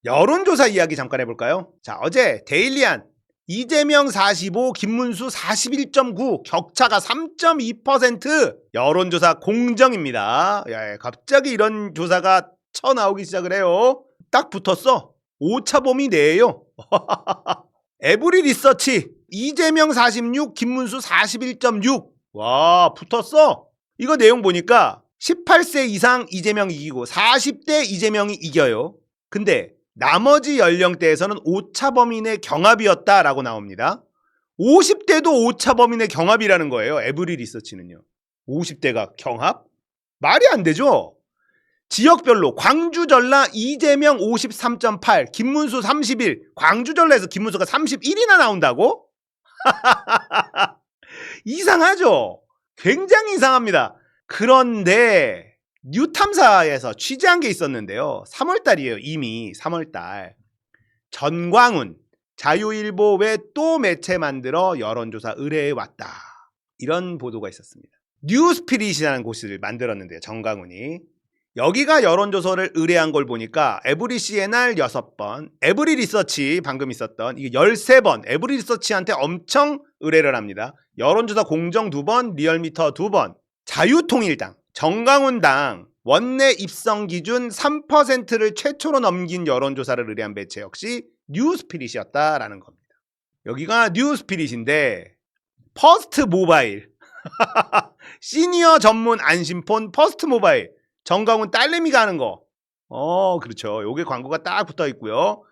여론조사 이야기 잠깐 해볼까요? 자, 어제 데일리안 이재명 45, 김문수 41.9, 격차가 3.2%. 여론조사 공정입니다. 야, 갑자기 이런 조사가 쳐나오기 시작을 해요. 딱 붙었어. 오차범위 내예요. 에브리 리서치 이재명 46, 김문수 41.6. 와, 붙었어. 이거 내용 보니까 18세 이상 이재명 이기고 40대 이재명이 이겨요. 근데 나머지 연령대에서는 오차범위 내 경합이었다라고 나옵니다. 50대도 오차범위 내 경합이라는 거예요. 에브리 리서치는요. 50대가 경합? 말이 안 되죠. 지역별로 광주 전라 이재명 53.8, 김문수 31, 광주 전라에서 김문수가 31이나 나온다고? 이상하죠? 굉장히 이상합니다. 그런데 뉴탐사에서 취재한 게 있었는데요. 3월달이에요. 이미 3월달. 전광훈 자유일보 외 또 매체 만들어 여론조사 의뢰해 왔다. 이런 보도가 있었습니다. 뉴스피릿이라는 곳을 만들었는데요. 전광훈이. 여기가 여론조사를 의뢰한 걸 보니까 에브리 CNR 6번, 에브리 리서치 방금 있었던 이게 13번, 에브리 리서치한테 엄청 의뢰를 합니다. 여론조사 공정 2번, 리얼미터 2번, 자유통일당, 정강훈당 원내 입성 기준 3%를 최초로 넘긴 여론조사를 의뢰한 매체 역시 뉴스피릿이었다라는 겁니다. 여기가 뉴스피릿인데 퍼스트 모바일 시니어 전문 안심폰 퍼스트 모바일 정강훈 딸내미가 하는 거. 그렇죠. 요게 광고가 딱 붙어 있고요.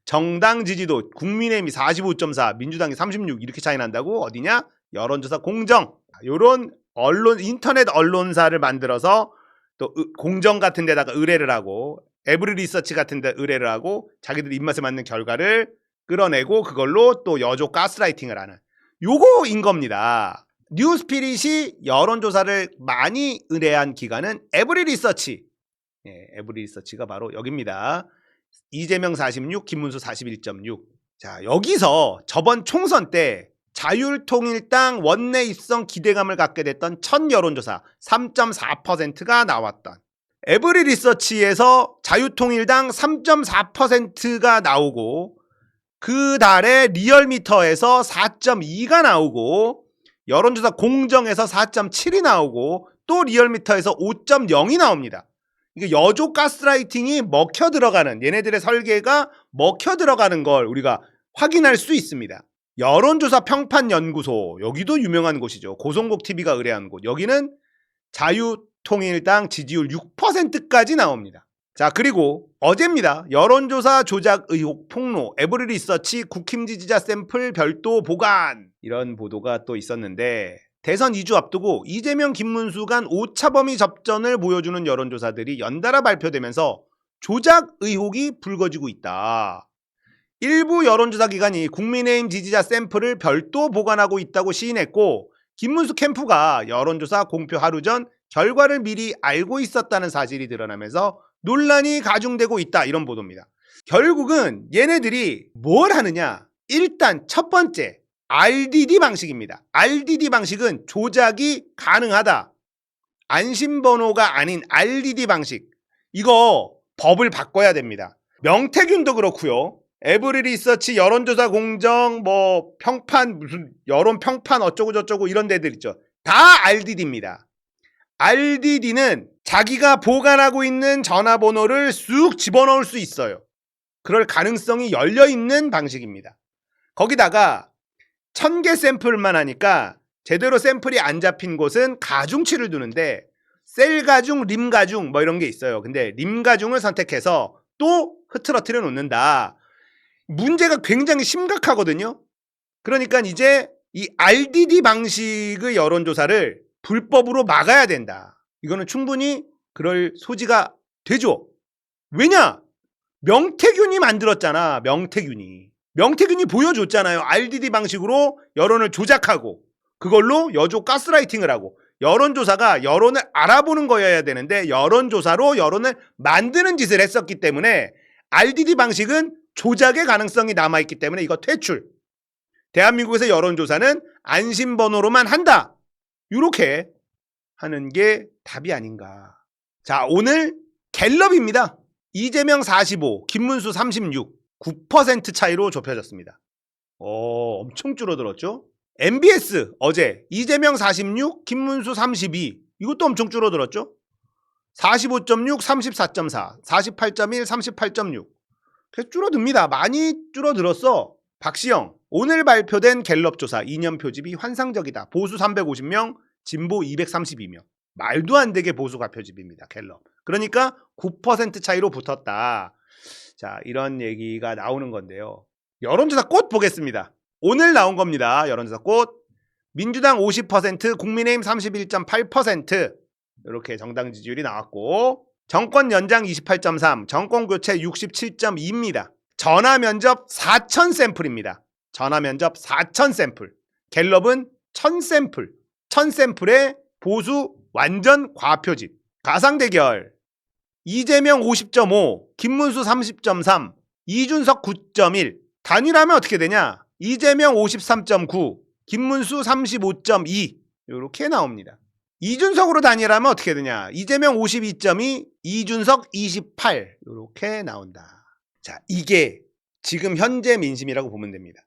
정당 지지도 국민의힘이 45.4, 민주당이 36 이렇게 차이 난다고? 어디냐? 여론조사 공정. 요런 언론 인터넷 언론사를 만들어서 또 공정 같은 데다가 의뢰를 하고 에브리 리서치 같은 데 의뢰를 하고 자기들 입맛에 맞는 결과를 끌어내고 그걸로 또 여조 가스라이팅을 하는 요거인 겁니다. 뉴스피릿이 여론조사를 많이 의뢰한 기관은 에브리 리서치. 에브리 리서치가 바로 여기입니다. 이재명 46, 김문수 41.6. 자, 여기서 저번 총선 때 자율통일당 원내 입성 기대감을 갖게 됐던 첫 여론조사 3.4%가 나왔던 에브리 리서치에서 자유통일당 3.4%가 나오고 그 달에 리얼미터에서 4.2가 나오고 여론조사 공정에서 4.7이 나오고 또 리얼미터에서 5.0이 나옵니다. 이게 여조 가스라이팅이 먹혀 들어가는 얘네들의 설계가 먹혀 들어가는 걸 우리가 확인할 수 있습니다. 여론조사 평판연구소 여기도 유명한 곳이죠. 고성국 TV가 의뢰한 곳. 여기는 자유통일당 지지율 6%까지 나옵니다. 자, 그리고 어제입니다. 여론조사 조작 의혹 폭로 에브리 리서치 국힘 지지자 샘플 별도 보관 이런 보도가 또 있었는데 대선 2주 앞두고 이재명 김문수 간 오차범위 접전을 보여주는 여론조사들이 연달아 발표되면서 조작 의혹이 불거지고 있다. 일부 여론조사 기관이 국민의힘 지지자 샘플을 별도 보관하고 있다고 시인했고 김문수 캠프가 여론조사 공표 하루 전 결과를 미리 알고 있었다는 사실이 드러나면서 논란이 가중되고 있다. 이런 보도입니다. 결국은 얘네들이 뭘 하느냐? 일단 첫 번째 RDD 방식입니다. RDD 방식은 조작이 가능하다. 안심번호가 아닌 RDD 방식. 이거 법을 바꿔야 됩니다. 명태균도 그렇고요. 에브리 리서치 여론조사 공정 뭐 평판 무슨 여론 평판 어쩌고 저쩌고 이런 데들 있죠. 다 RDD입니다. RDD는 자기가 보관하고 있는 전화번호를 쑥 집어넣을 수 있어요. 그럴 가능성이 열려있는 방식입니다. 거기다가 1000개 샘플만 하니까 제대로 샘플이 안 잡힌 곳은 가중치를 두는데 셀 가중, 림 가중 뭐 이런 게 있어요. 근데 림 가중을 선택해서 또 흐트러뜨려 놓는다. 문제가 굉장히 심각하거든요. 그러니까 이제 이 RDD 방식의 여론조사를 불법으로 막아야 된다. 이거는 충분히 그럴 소지가 되죠. 왜냐? 명태균이 만들었잖아. 명태균이 보여줬잖아요. RDD 방식으로 여론을 조작하고 그걸로 여조 가스라이팅을 하고 여론조사가 여론을 알아보는 거여야 되는데 여론조사로 여론을 만드는 짓을 했었기 때문에 RDD 방식은 조작의 가능성이 남아있기 때문에 이거 퇴출. 대한민국에서 여론조사는 안심번호로만 한다. 이렇게 하는 게 답이 아닌가. 자, 오늘 갤럽입니다. 이재명 45, 김문수 36, 9% 차이로 좁혀졌습니다. 엄청 줄어들었죠? MBS 어제 이재명 46, 김문수 32, 이것도 엄청 줄어들었죠? 45.6, 34.4, 48.1, 38.6. 계속 줄어듭니다. 많이 줄어들었어. 박시영, 오늘 발표된 갤럽 조사 2년 표집이 환상적이다. 보수 350명, 진보 232명. 말도 안 되게 보수가 표집입니다. 갤럽. 그러니까 9% 차이로 붙었다. 자, 이런 얘기가 나오는 건데요. 여론조사 꽃 보겠습니다. 오늘 나온 겁니다. 여론조사 꽃. 민주당 50%, 국민의힘 31.8%. 이렇게 정당 지지율이 나왔고, 정권 연장 28.3, 정권 교체 67.2입니다. 전화 면접 4,000 샘플입니다. 전화 면접 4,000 샘플. 갤럽은 1,000 샘플. 1,000 샘플의 보수 완전 과표집. 가상 대결. 이재명 50.5, 김문수 30.3, 이준석 9.1. 단일하면 어떻게 되냐? 이재명 53.9, 김문수 35.2. 이렇게 나옵니다. 이준석으로 단일하면 어떻게 되냐? 이재명 52.2, 이준석 28. 이렇게 나온다. 자, 이게 지금 현재 민심이라고 보면 됩니다.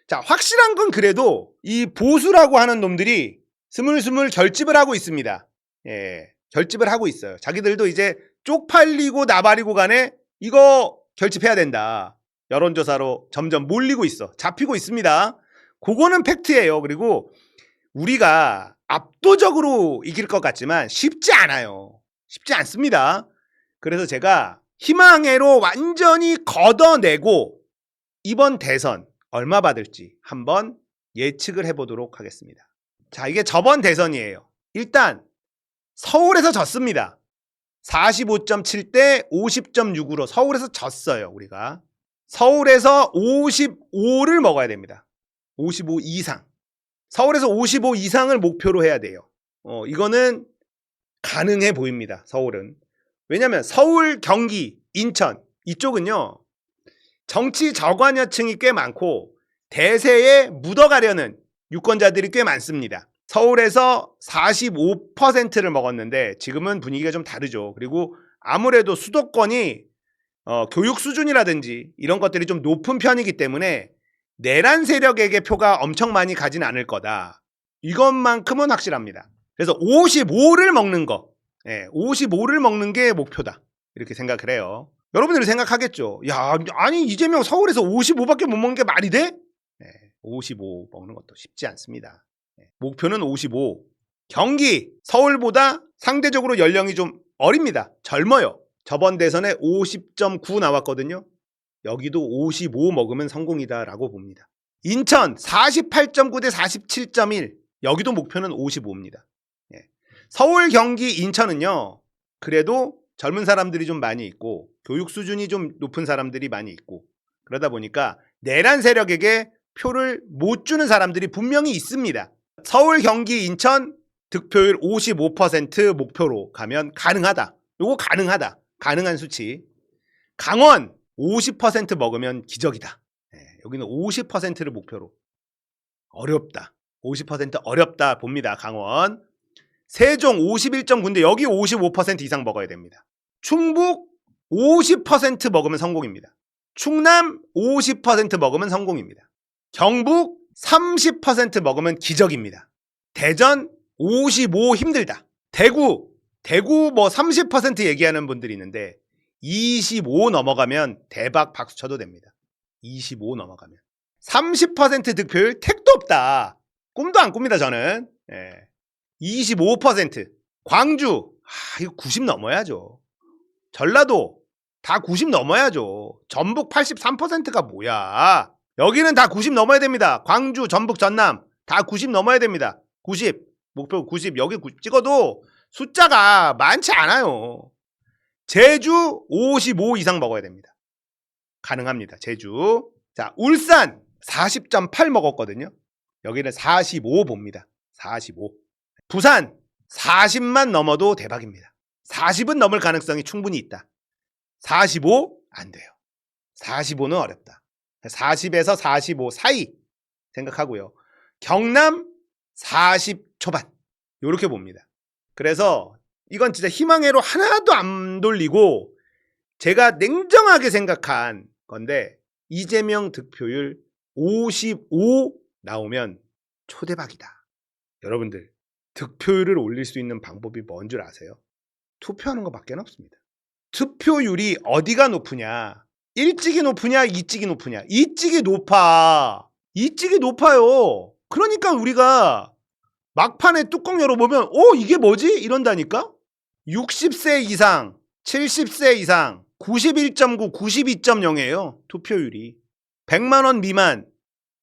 자, 확실한 건 그래도 이 보수라고 하는 놈들이 스물스물 결집을 하고 있습니다. 예, 결집을 하고 있어요. 자기들도 이제 쪽팔리고 나발이고 간에 이거 결집해야 된다. 여론조사로 점점 몰리고 있어. 잡히고 있습니다. 그거는 팩트예요. 그리고 우리가 압도적으로 이길 것 같지만 쉽지 않아요. 쉽지 않습니다. 그래서 제가 희망회로 완전히 걷어내고 이번 대선 얼마 받을지 한번 예측을 해보도록 하겠습니다. 자, 이게 저번 대선이에요. 일단 서울에서 졌습니다. 45.7대 50.6으로 서울에서 졌어요. 우리가 서울에서 55를 먹어야 됩니다. 55 이상. 서울에서 55 이상을 목표로 해야 돼요. 이거는 가능해 보입니다. 서울은. 왜냐하면 서울, 경기, 인천 이쪽은요. 정치 저관여층이 꽤 많고 대세에 묻어가려는 유권자들이 꽤 많습니다. 서울에서 45%를 먹었는데 지금은 분위기가 좀 다르죠. 그리고 아무래도 수도권이 교육 수준이라든지 이런 것들이 좀 높은 편이기 때문에 내란 세력에게 표가 엄청 많이 가진 않을 거다. 이것만큼은 확실합니다. 그래서 55를 먹는 거, 55를 먹는 게 목표다. 이렇게 생각을 해요. 여러분들이 생각하겠죠. 야, 아니 이재명 서울에서 55밖에 못 먹는 게 말이 돼? 55 먹는 것도 쉽지 않습니다. 목표는 55. 경기, 서울보다 상대적으로 연령이 좀 어립니다. 젊어요. 저번 대선에 50.9 나왔거든요. 여기도 55 먹으면 성공이다라고 봅니다. 인천 48.9 대 47.1. 여기도 목표는 55입니다. 서울, 경기, 인천은요. 그래도 젊은 사람들이 좀 많이 있고 교육 수준이 좀 높은 사람들이 많이 있고 그러다 보니까 내란 세력에게 표를 못 주는 사람들이 분명히 있습니다. 서울, 경기, 인천 득표율 55% 목표로 가면 가능하다. 요거 가능하다. 가능한 수치. 강원 50% 먹으면 기적이다. 여기는 50%를 목표로. 어렵다. 50% 어렵다 봅니다. 강원. 세종 51.9인데 여기 55% 이상 먹어야 됩니다. 충북 50% 먹으면 성공입니다. 충남 50% 먹으면 성공입니다. 경북 30% 먹으면 기적입니다. 대전 55 힘들다. 대구 뭐 30% 얘기하는 분들이 있는데 25 넘어가면 대박 박수 쳐도 됩니다. 25 넘어가면 30% 득표율 택도 없다. 꿈도 안 꿉니다 저는. 25% 광주 이거 90 넘어야죠. 전라도 다 90 넘어야죠. 전북 83%가 뭐야. 여기는 다 90 넘어야 됩니다. 광주, 전북, 전남 다 90 넘어야 됩니다. 90 목표 90 여기 90 찍어도 숫자가 많지 않아요. 제주 55 이상 먹어야 됩니다. 가능합니다. 제주. 자, 울산 40.8 먹었거든요. 여기는 45 봅니다. 45. 부산 40만 넘어도 대박입니다. 40은 넘을 가능성이 충분히 있다. 45 안 돼요. 45는 어렵다. 40에서 45 사이 생각하고요. 경남 40 초반 이렇게 봅니다. 그래서 이건 진짜 희망회로 하나도 안 돌리고 제가 냉정하게 생각한 건데 이재명 득표율 55 나오면 초대박이다. 여러분들 득표율을 올릴 수 있는 방법이 뭔 줄 아세요? 투표하는 것밖에 없습니다. 투표율이 어디가 높으냐? 일찍이 높으냐? 이찍이 높으냐? 이찍이 높아. 이찍이 높아요. 그러니까 우리가 막판에 뚜껑 열어보면 이게 뭐지? 이런다니까? 60세 이상, 70세 이상 91.9, 92.0이에요. 투표율이. 100만 원 미만,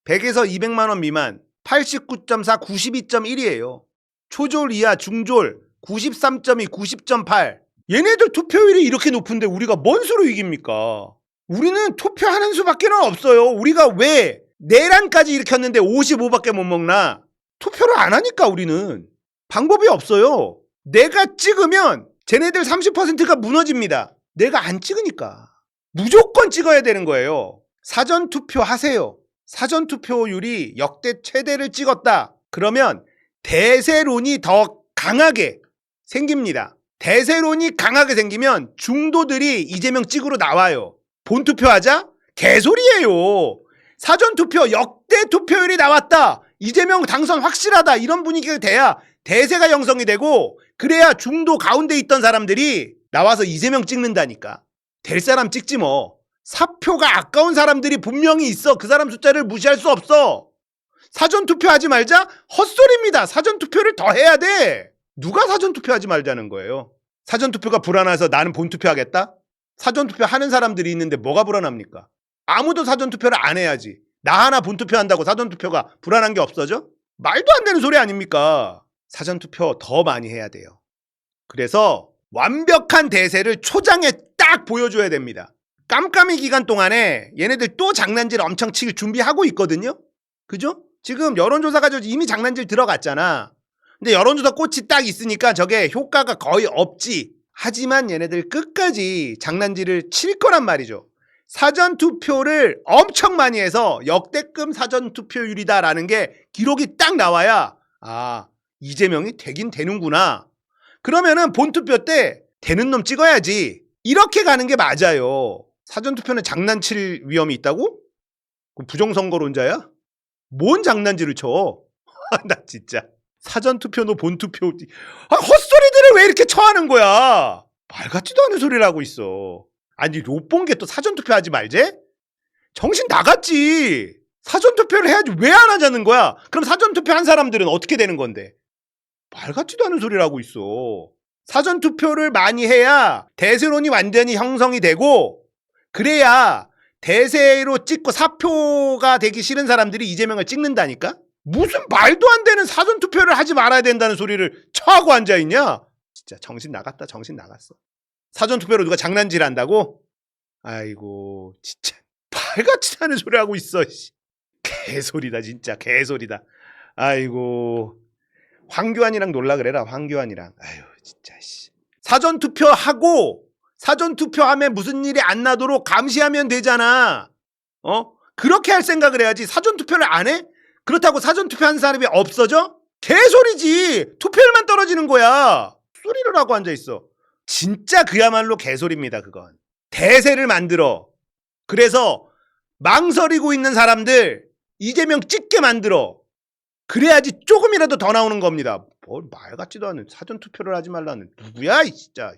100에서 200만 원 미만 89.4, 92.1이에요. 초졸 이하 중졸 93.2, 90.8. 얘네들 투표율이 이렇게 높은데 우리가 뭔 수로 이깁니까? 우리는 투표하는 수밖에 없어요. 우리가 왜 내란까지 일으켰는데 55밖에 못 먹나? 투표를 안 하니까 우리는. 방법이 없어요. 내가 찍으면 쟤네들 30%가 무너집니다. 내가 안 찍으니까. 무조건 찍어야 되는 거예요. 사전투표 하세요. 사전투표율이 역대 최대를 찍었다. 그러면 대세론이 더 강하게 생깁니다. 대세론이 강하게 생기면 중도들이 이재명 찍으러 나와요. 본투표하자? 개소리예요. 사전투표 역대 투표율이 나왔다. 이재명 당선 확실하다. 이런 분위기가 돼야 대세가 형성이 되고 그래야 중도 가운데 있던 사람들이 나와서 이재명 찍는다니까. 될 사람 찍지 뭐. 사표가 아까운 사람들이 분명히 있어. 그 사람 숫자를 무시할 수 없어. 사전투표하지 말자? 헛소리입니다. 사전투표를 더 해야 돼. 누가 사전투표하지 말자는 거예요? 사전투표가 불안해서 나는 본투표하겠다? 사전투표 하는 사람들이 있는데 뭐가 불안합니까? 아무도 사전투표를 안 해야지. 나 하나 본투표한다고 사전투표가 불안한 게 없어져? 말도 안 되는 소리 아닙니까? 사전투표 더 많이 해야 돼요. 그래서 완벽한 대세를 초장에 딱 보여줘야 됩니다. 깜깜이 기간 동안에 얘네들 또 장난질 엄청 칠 준비하고 있거든요? 그죠? 지금 여론조사 가지고 이미 장난질 들어갔잖아. 근데 여론조사 꽃이 딱 있으니까 저게 효과가 거의 없지. 하지만 얘네들 끝까지 장난질을 칠 거란 말이죠. 사전투표를 엄청 많이 해서 역대급 사전투표율이다라는 게 기록이 딱 나와야 이재명이 되긴 되는구나. 그러면은 본투표 때 되는 놈 찍어야지. 이렇게 가는 게 맞아요. 사전투표는 장난칠 위험이 있다고? 부정선거론자야? 뭔 장난질을 쳐? 나 진짜. 사전투표도 본투표. 헛소리들을 왜 이렇게 쳐하는 거야? 말 같지도 않은 소리를 하고 있어. 아니 못본게 또 사전투표 하지 말제? 정신 나갔지. 사전투표를 해야지 왜 안 하자는 거야? 그럼 사전투표 한 사람들은 어떻게 되는 건데? 말 같지도 않은 소리를 하고 있어. 사전투표를 많이 해야 대세론이 완전히 형성이 되고 그래야 대세로 찍고 사표가 되기 싫은 사람들이 이재명을 찍는다니까? 무슨 말도 안 되는 사전투표를 하지 말아야 된다는 소리를 처하고 앉아있냐? 진짜 정신 나갔다. 정신 나갔어. 사전투표로 누가 장난질 한다고? 아이고 진짜 말같지도 않은 소리 하고 있어. 개소리다 진짜 개소리다. 아이고 황교안이랑 놀라 그래라. 황교안이랑. 아유 진짜 사전투표하고 사전투표하면 무슨 일이 안 나도록 감시하면 되잖아. 그렇게 할 생각을 해야지. 사전투표를 안 해? 그렇다고 사전투표한 사람이 없어져? 개소리지. 투표율만 떨어지는 거야. 소리를 하고 앉아있어. 진짜 그야말로 개소리입니다. 그건 대세를 만들어. 그래서 망설이고 있는 사람들 이재명 찍게 만들어. 그래야지 조금이라도 더 나오는 겁니다. 뭘 말 같지도 않은 사전투표를 하지 말라는 누구야 진짜.